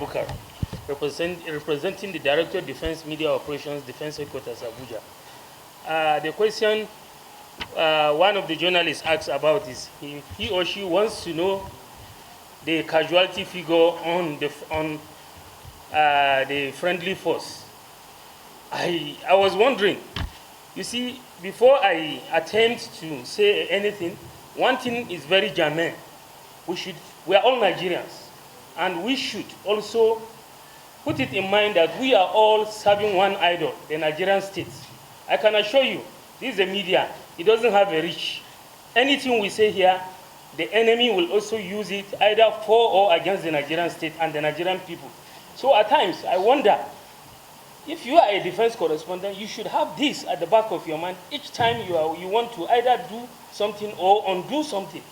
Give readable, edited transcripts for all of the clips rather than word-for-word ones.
Bukar, representing the Director of Defense Media Operations, Defense Headquarters, Abuja. The question one of the journalists asks about is he or she wants to know the casualty figure on the friendly force. I was wondering, you see, before I attempt to say anything, one thing is very germane. We are all Nigerians, and we should also put it in mind that we are all serving one idol, the Nigerian state. I can assure you, this is the media. It doesn't have a reach. Anything we say here, the enemy will also use it either for or against the Nigerian state and the Nigerian people. So at times, I wonder, if you are a defense correspondent, you should have this at the back of your mind each time you want to either do something or undo something.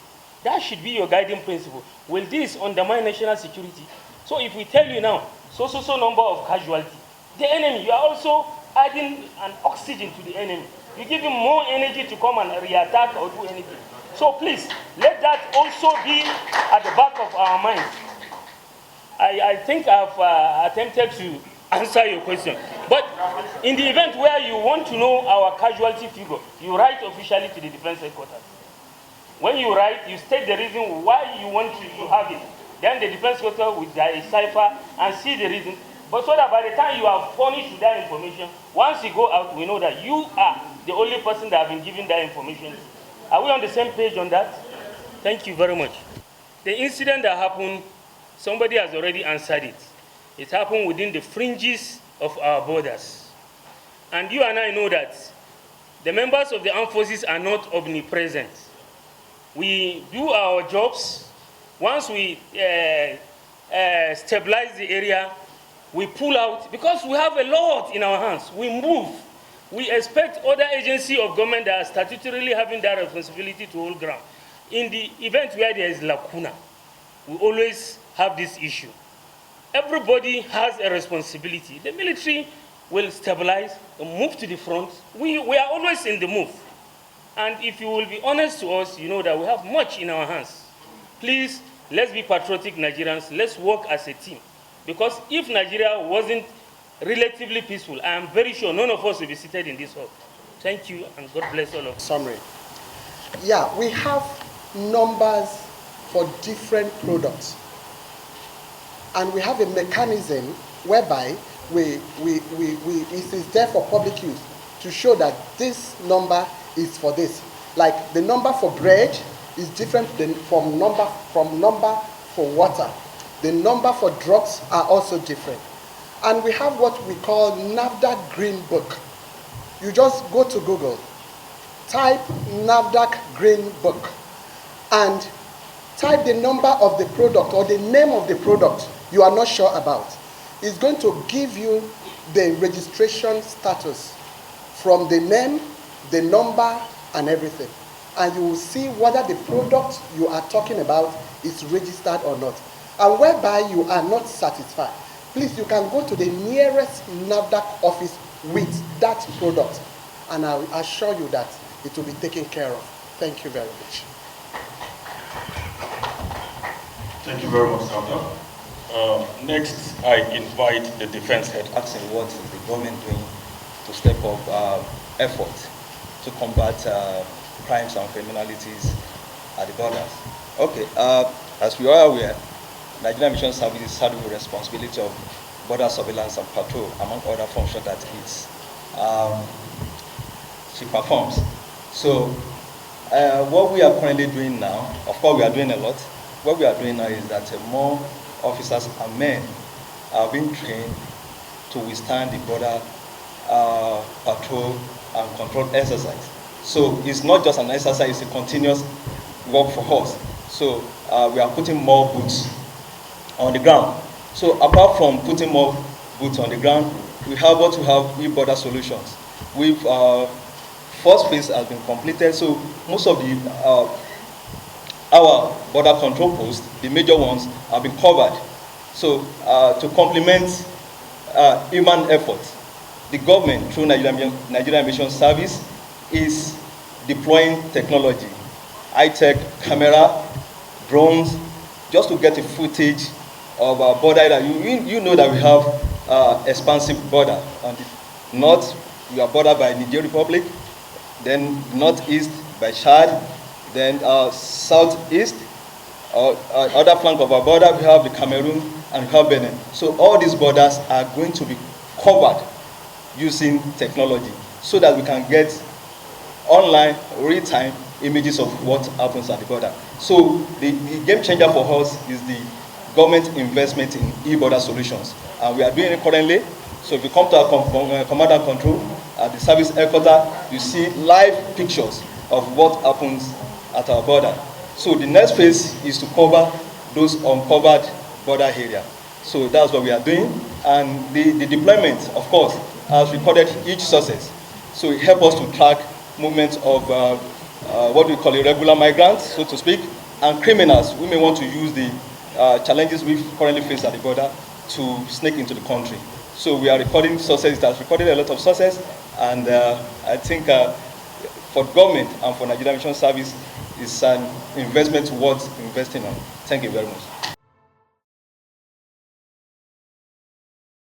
That should be your guiding principle. Will this undermine national security? So if we tell you now, so number of casualty, the enemy, you are also adding an oxygen to the enemy. You give him more energy to come and reattack or do anything. So please, let that also be at the back of our minds. I think I've attempted to answer your question. But in the event where you want to know our casualty figure, you write officially to the Defense Headquarters. When you write, you state the reason why you want to have it. Then the Defense Headquarters will decipher and see the reason. But so that by the time you are furnished with that information, once you go out, we know that you are the only person that has been given that information. Are we on the same page on that? Thank you very much. The incident that happened, somebody has already answered it. It happened within the fringes of our borders. And you and I know that the members of the armed forces are not omnipresent. We do our jobs. Once we stabilize the area, we pull out, because we have a lot in our hands. We move. We expect other agencies of government that are statutorily having that responsibility to hold ground. In the event where there is lacuna, we always have this issue. Everybody has a responsibility. The military will stabilize and move to the front. We are always in the move. And if you will be honest to us, you know that we have much in our hands. Please, let's be patriotic Nigerians. Let's work as a team. Because if Nigeria wasn't relatively peaceful, I am very sure none of us will be seated in this hall. Thank you, and God bless all of you. Summary. Yeah, we have numbers for different products. And we have a mechanism whereby it is there for public use to show that this number is for this. Like the number for bread is different from number for water. The number for drugs are also different. And we have what we call NAFDAC Green Book. You just go to Google, type NAFDAC Green Book, and type the number of the product or the name of the product you are not sure about. It's going to give you the registration status from the name, the number, and everything. And you will see whether the product you are talking about is registered or not. And whereby you are not satisfied, please, you can go to the nearest NAFDAC office with that product. And I will assure you that it will be taken care of. Thank you very much. Thank you very much, Doctor. Next, I invite the defense head. Asking what is the government doing to step up efforts to combat crimes and criminalities at the borders. Okay, as we are aware, Nigerian Mission Services has the responsibility of border surveillance and patrol, among other functions that she performs. So, what we are currently doing now, of course we are doing a lot. What we are doing now is that more officers and men are being trained to withstand the border patrol and control exercise. So it's not just an exercise, it's a continuous work for us. So we are putting more boots on the ground. So apart from putting more boots on the ground, we have what we have with border solutions. We've first phase has been completed, so most of the our border control posts, the major ones, have been covered. So to complement human efforts, the government, through Nigerian Mission Service, is deploying technology, high-tech camera, drones, just to get a footage of our border area. You know that we have expansive border. On the north, we are bordered by Niger Republic, then northeast by Chad, then southeast, other flank of our border, we have the Cameroon and we have Benin. So all these borders are going to be covered using technology so that we can get online, real-time images of what happens at the border. So the game changer for us is the government investment in e-border solutions. And we are doing it currently. So if you come to our command and control at the service headquarters, you see live pictures of what happens at our border. So the next phase is to cover those uncovered border area. So that's what we are doing. And the deployment, of course, has recorded each success. So it helps us to track movements of what we call irregular migrants, so to speak, and criminals. We may want to use the challenges we currently face at the border to sneak into the country. So we are recording success. It has recorded a lot of success, and I think for government and for Nigerian Mission Service, it's an investment worth investing on. Thank you very much.